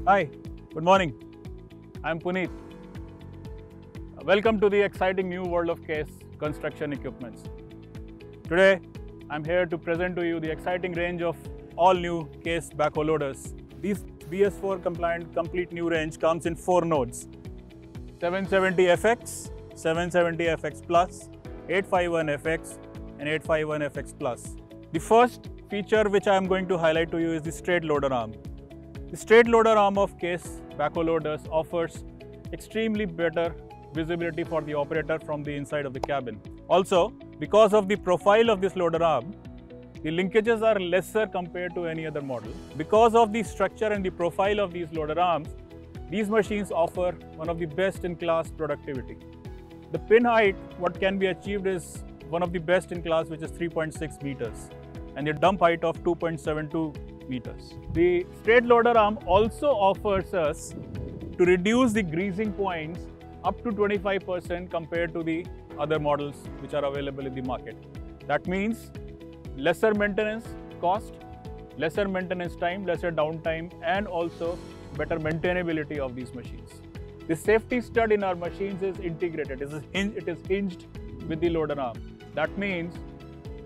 Hi, good morning. I'm Puneet. Welcome to the exciting new world of CASE construction equipments. Today, I'm here to present to you the exciting range of all new CASE backhoe loaders. These BS4 compliant complete new range comes in 4 nodes: 770FX, 770FX Plus, 851FX and 851FX Plus. The first feature which I am going to highlight to you is the straight loader arm. The straight loader arm of CASE backhoe loaders offers extremely better visibility for the operator from the inside of the cabin. Also, because of the profile of this loader arm, the linkages are lesser compared to any other model. Because of the structure and the profile of these loader arms, these machines offer one of the best in class productivity. The pin height, what can be achieved is one of the best in class, which is 3.6 meters, and the dump height of 2.72 meters. The straight loader arm also offers us to reduce the greasing points up to 25% compared to the other models which are available in the market. That means lesser maintenance cost, lesser maintenance time, lesser downtime, and also better maintainability of these machines. The safety stud in our machines is integrated. It is hinged with the loader arm. That means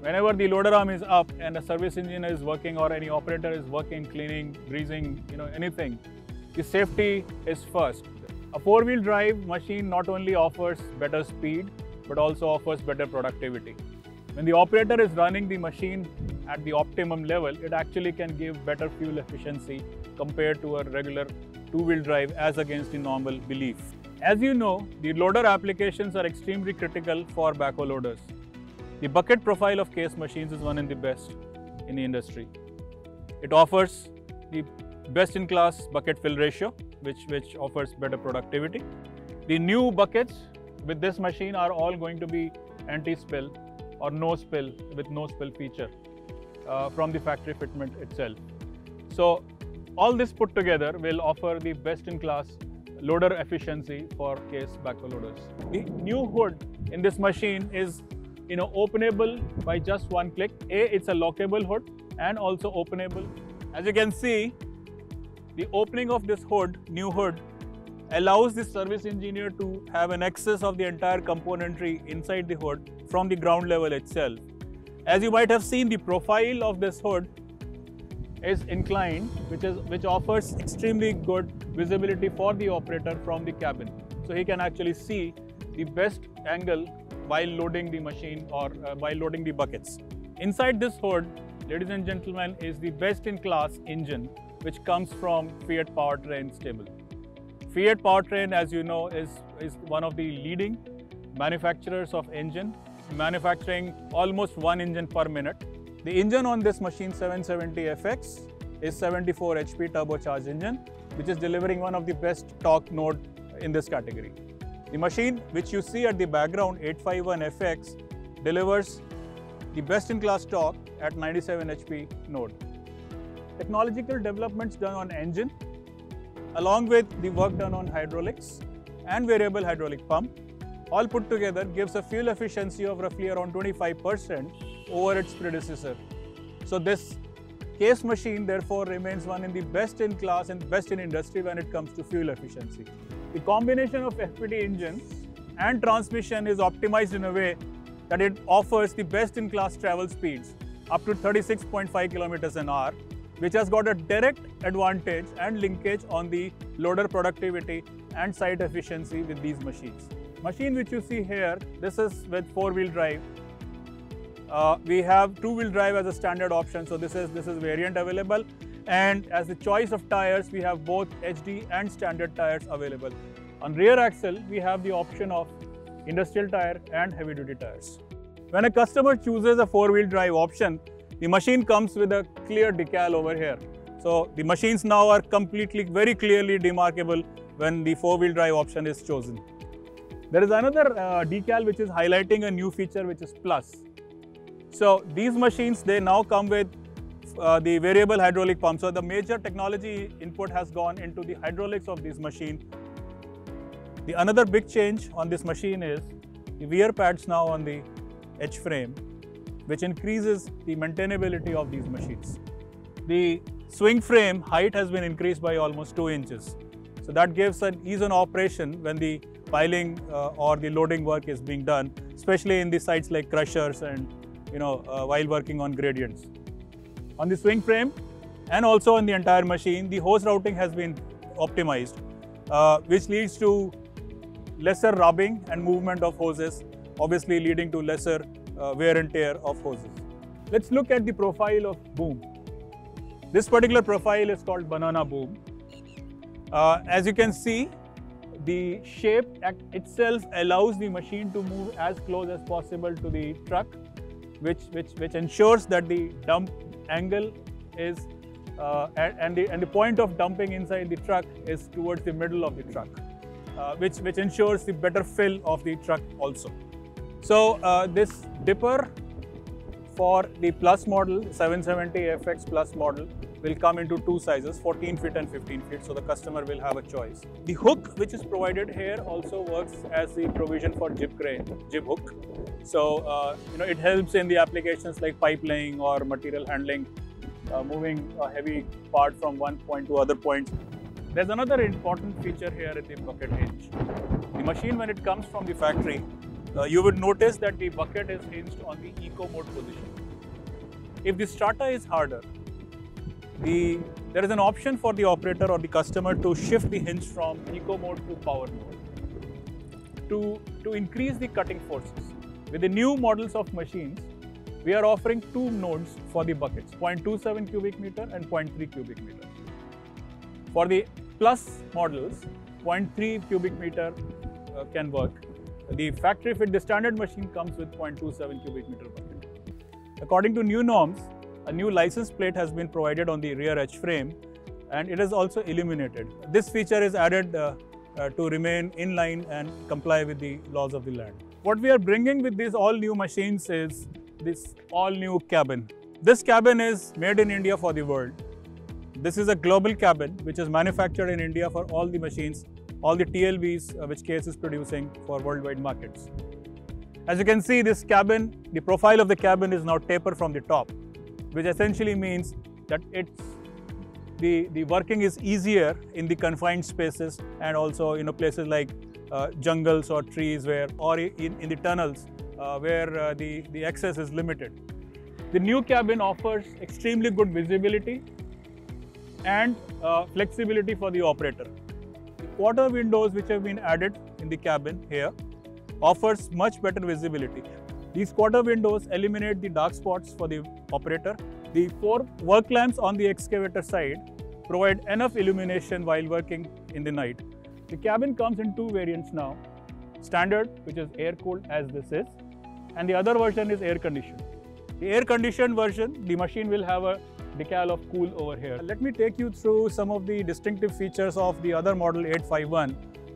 whenever the loader arm is up and a service engineer is working or any operator is working, cleaning, greasing, anything, the safety is first. A 4-wheel drive machine not only offers better speed, but also offers better productivity. When the operator is running the machine at the optimum level, it actually can give better fuel efficiency compared to a regular 2-wheel drive as against the normal belief. As you know, the loader applications are extremely critical for backhoe loaders. The bucket profile of CASE machines is one of the best in the industry. It offers the best-in-class bucket fill ratio, which offers better productivity. The new buckets with this machine are all going to be anti-spill or no spill with no spill feature from the factory fitment itself. So all this put together will offer the best-in-class loader efficiency for CASE backhoe loaders. The new hood in this machine is openable by just one click. It's a lockable hood and also openable. As you can see, the opening of this hood, new hood, allows the service engineer to have an access of the entire componentry inside the hood from the ground level itself. As you might have seen, the profile of this hood is inclined, which offers extremely good visibility for the operator from the cabin. So he can actually see the best angle while loading the machine or while loading the buckets. Inside this hood, ladies and gentlemen, is the best-in-class engine which comes from Fiat powertrain stable. Fiat powertrain, as you know, is one of the leading manufacturers of engine, manufacturing almost 1 engine per minute. The engine on this machine, 770FX, is 74 HP turbocharged engine, which is delivering one of the best torque node in this category. The machine which you see at the background, 851FX, delivers the best-in-class torque at 97 HP node. Technological developments done on engine, along with the work done on hydraulics and variable hydraulic pump, all put together gives a fuel efficiency of roughly around 25% over its predecessor. So this CASE machine therefore remains one in the best in class and best in industry when it comes to fuel efficiency. The combination of FPT engine and transmission is optimized in a way that it offers the best in class travel speeds up to 36.5 kilometers an hour, which has got a direct advantage and linkage on the loader productivity and site efficiency with these machines. Machine which you see here, this is with 4-wheel drive. We have 2-wheel drive as a standard option, so this is variant available. And as the choice of tires, we have both HD and standard tires available. On rear axle, we have the option of industrial tire and heavy duty tires. When a customer chooses a 4-wheel drive option, the machine comes with a clear decal over here. So the machines now are very clearly demarkable when the 4-wheel drive option is chosen. There is another decal which is highlighting a new feature, which is Plus. So these machines, they now come with the variable hydraulic pump. So the major technology input has gone into the hydraulics of this machine. The another big change on this machine is the wear pads now on the edge frame, which increases the maintainability of these machines. The swing frame height has been increased by almost 2 inches. So that gives an ease on operation when the piling or the loading work is being done, especially in the sites like crushers and while working on gradients. On the swing frame and also on the entire machine, the hose routing has been optimized, which leads to lesser rubbing and movement of hoses, obviously leading to lesser wear and tear of hoses. Let's look at the profile of boom. This particular profile is called banana boom. As you can see, the shape itself allows the machine to move as close as possible to the truck, which ensures that the dump angle is and the point of dumping inside the truck is towards the middle of the truck, which ensures the better fill of the truck also. So this dipper for the Plus model, 770 FX Plus model, will come into 2 sizes, 14 feet and 15 feet, so the customer will have a choice. The hook which is provided here also works as the provision for jib hook. So it helps in the applications like pipe laying or material handling, moving a heavy part from one point to other points. There's another important feature here in the bucket hinge. The machine, when it comes from the factory, you would notice that the bucket is hinged on the eco mode position. If the strata is harder, there is an option for the operator or the customer to shift the hinge from eco mode to power mode to increase the cutting forces. With the new models of machines, we are offering 2 nodes for the buckets, 0.27 cubic meter and 0.3 cubic meter. For the Plus models, 0.3 cubic meter can work. The factory fit, the standard machine comes with 0.27 cubic meter bucket. According to new norms, a new license plate has been provided on the rear edge frame, and it is also illuminated. This feature is added to remain in line and comply with the laws of the land. What we are bringing with these all new machines is this all new cabin. This cabin is made in India for the world. This is a global cabin which is manufactured in India for all the machines, all the TLBs which CASE is producing for worldwide markets. As you can see, this cabin, the profile of the cabin is now tapered from the top, which essentially means that the working is easier in the confined spaces and also places like jungles or trees or in the tunnels where the access is limited. The new cabin offers extremely good visibility and flexibility for the operator. The quarter windows which have been added in the cabin here offers much better visibility. These quarter windows eliminate the dark spots for the operator. The 4 work lamps on the excavator side provide enough illumination while working in the night. The cabin comes in 2 variants now. Standard, which is air-cooled as this is, and the other version is air-conditioned. The air-conditioned version, the machine will have a decal of cool over here. Let me take you through some of the distinctive features of the other model 851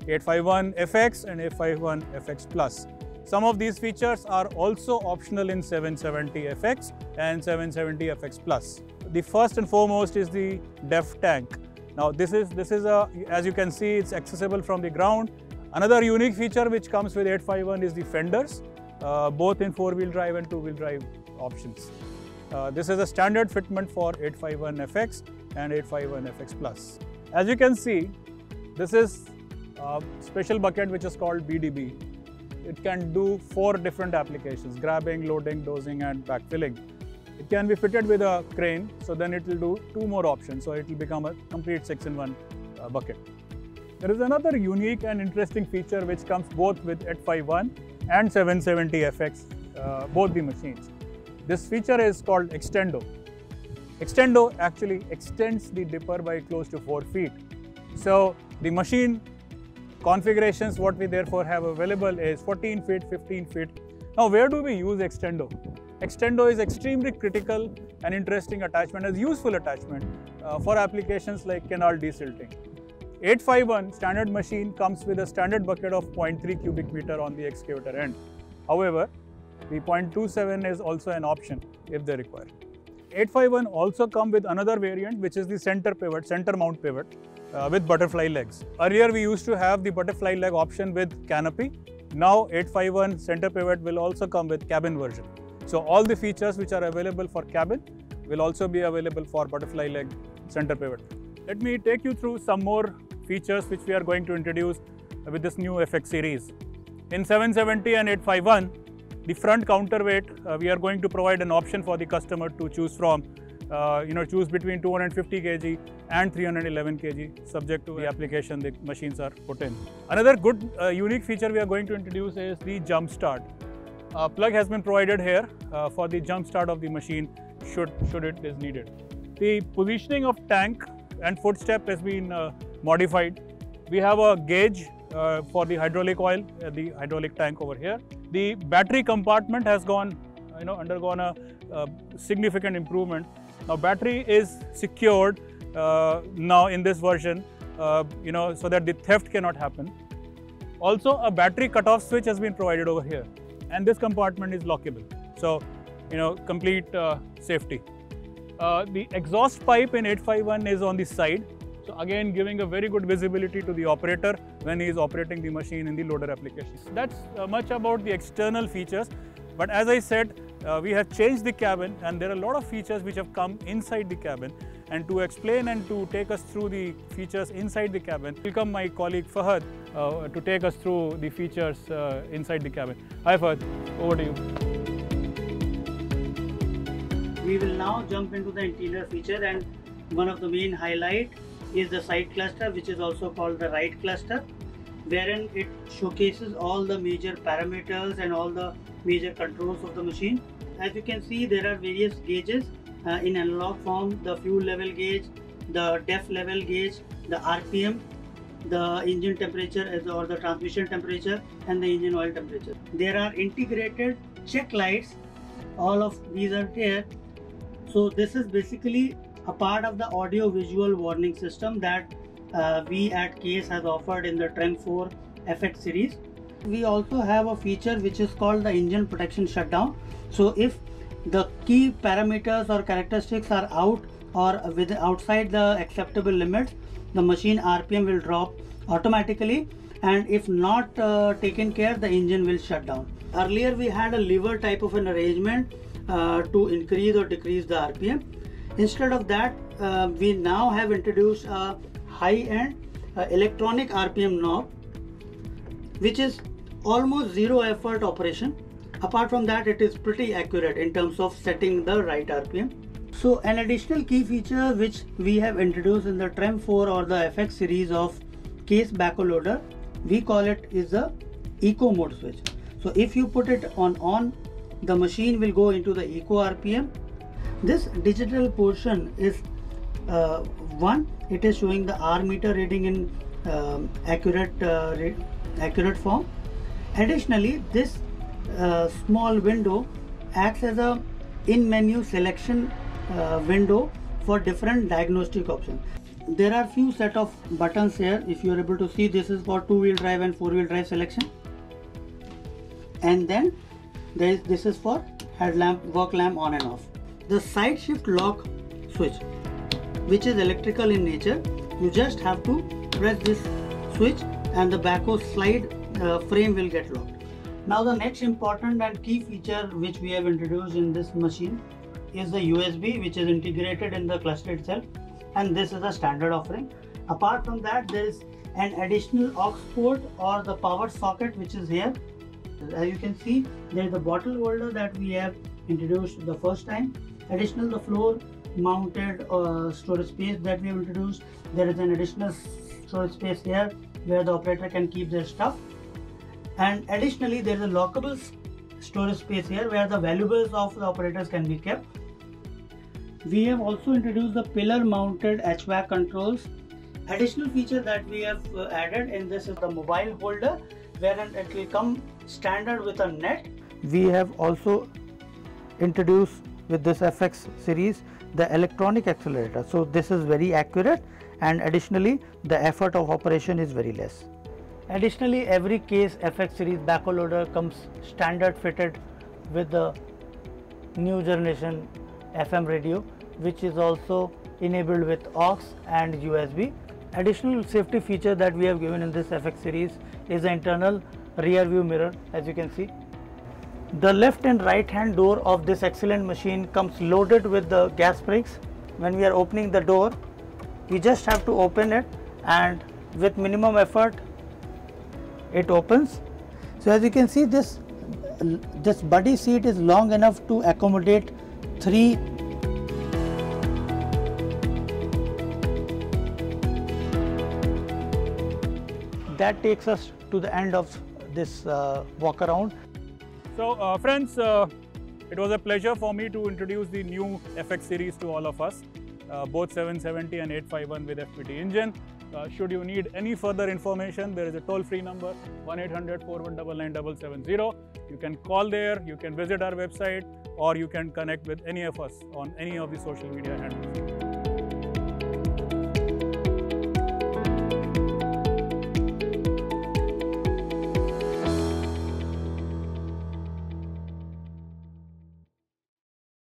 FX and 851 FX Plus. Some of these features are also optional in 770 FX and 770 FX Plus. The first and foremost is the depth tank. Now this is as you can see, it's accessible from the ground. Another unique feature which comes with 851 is the fenders, both in 4-wheel drive and 2-wheel drive options. This is a standard fitment for 851 FX and 851 FX Plus. As you can see, this is a special bucket which is called BDB. It can do 4 different applications: grabbing, loading, dosing and backfilling. It can be fitted with a crane, so then it will do 2 more options, so it will become a complete 6-in-1 bucket. There is another unique and interesting feature which comes both with 851 and 770 FX, both the machines. This feature is called Extendo. Extendo actually extends the dipper by close to 4 feet. So the machine configurations what we therefore have available is 14 feet, 15 feet. Now where do we use Extendo? Extendo is extremely critical and interesting attachment, as useful attachment for applications like canal desilting. 851 standard machine comes with a standard bucket of 0.3 cubic meter on the excavator end. However, the 0.27 is also an option if they require. 851 also come with another variant which is the center mount pivot with butterfly legs. Earlier we used to have the butterfly leg option with canopy. Now 851 center pivot will also come with cabin version. So all the features which are available for cabin will also be available for butterfly leg center pivot. Let me take you through some more features which we are going to introduce with this new FX series. In 770 and 851, the front counterweight, we are going to provide an option for the customer to choose from. Choose between 250 kg and 311 kg, subject to the application the machines are put in. Another good unique feature we are going to introduce is the jump start. Plug has been provided here for the jump start of the machine should it is needed. The positioning of tank and footstep has been modified. We have a gauge for the hydraulic oil, the hydraulic tank over here. The battery compartment has undergone a significant improvement. Now battery is secured now in this version, so that the theft cannot happen. Also, a battery cutoff switch has been provided over here, and this compartment is lockable. So, complete safety. The exhaust pipe in 851 is on the side. So again, giving a very good visibility to the operator when he is operating the machine in the loader applications. That's much about the external features. But as I said, we have changed the cabin, and there are a lot of features which have come inside the cabin. And to explain and to take us through the features inside the cabin, welcome my colleague Fahad to take us through the features inside the cabin. Hi Fahad, over to you. We will now jump into the interior feature, and one of the main highlight is the side cluster, which is also called the right cluster, wherein it showcases all the major parameters and all the major controls of the machine. As you can see, there are various gauges in analog form: the fuel level gauge, the def level gauge, the RPM, the engine temperature or the transmission temperature, and the engine oil temperature. There are integrated check lights. All of these are there. So this is basically a part of the audio visual warning system that we at CASE has offered in the TREM 4 FX series. We also have a feature which is called the engine protection shutdown. So if the key parameters or characteristics are out or outside the acceptable limits, the machine RPM will drop automatically, and if not taken care, the engine will shut down. Earlier we had a lever type of an arrangement to increase or decrease the RPM. Instead of that, we now have introduced a high-end electronic RPM knob, which is almost zero effort operation. Apart from that, it is pretty accurate in terms of setting the right RPM. So an additional key feature which we have introduced in the TREM 4 or the FX series of CASE Backhoe loader, we call it is the eco mode switch. So if you put it on, the machine will go into the eco RPM. This digital portion is it is showing the R meter reading in accurate form. Additionally, this small window acts as a in-menu selection window for different diagnostic options. There are few set of buttons here. If you are able to see, this is for two-wheel drive and four-wheel drive selection, and then this is for headlamp, work lamp on and off. The side shift lock switch, which is electrical in nature, you just have to press this switch and the backhoe slide frame will get locked. Now the next important and key feature which we have introduced in this machine is the USB, which is integrated in the cluster itself, and this is a standard offering. Apart from that, there is an additional aux port or the power socket which is here. As you can see, there is a bottle holder that we have introduced the first time. Additional, the floor mounted storage space that we have introduced. There is an additional storage space here where the operator can keep their stuff, and additionally there is a lockable storage space here where the valuables of the operators can be kept. We have also introduced the pillar mounted HVAC controls. Additional feature that we have added in this is the mobile holder, wherein it will come standard with a net. We have also introduced with this FX series the electronic accelerator. So this is very accurate, and additionally the effort of operation is very less. Additionally, every CASE FX series backhoe loader comes standard fitted with the new generation FM radio, which is also enabled with aux and USB. Additional safety feature that we have given in this FX series is the internal rear view mirror, as you can see. The left and right hand door of this excellent machine comes loaded with the gas brakes. When we are opening the door, we just have to open it, and with minimum effort it opens. So as you can see, this buddy seat is long enough to accommodate 3. That takes us to the end of this walk around. So friends, it was a pleasure for me to introduce the new FX series to all of us, both 770 and 851 with FPT engine. Should you need any further information, there is a toll-free number 1-800-4199-770. You can call there, you can visit our website, or you can connect with any of us on any of the social media handles.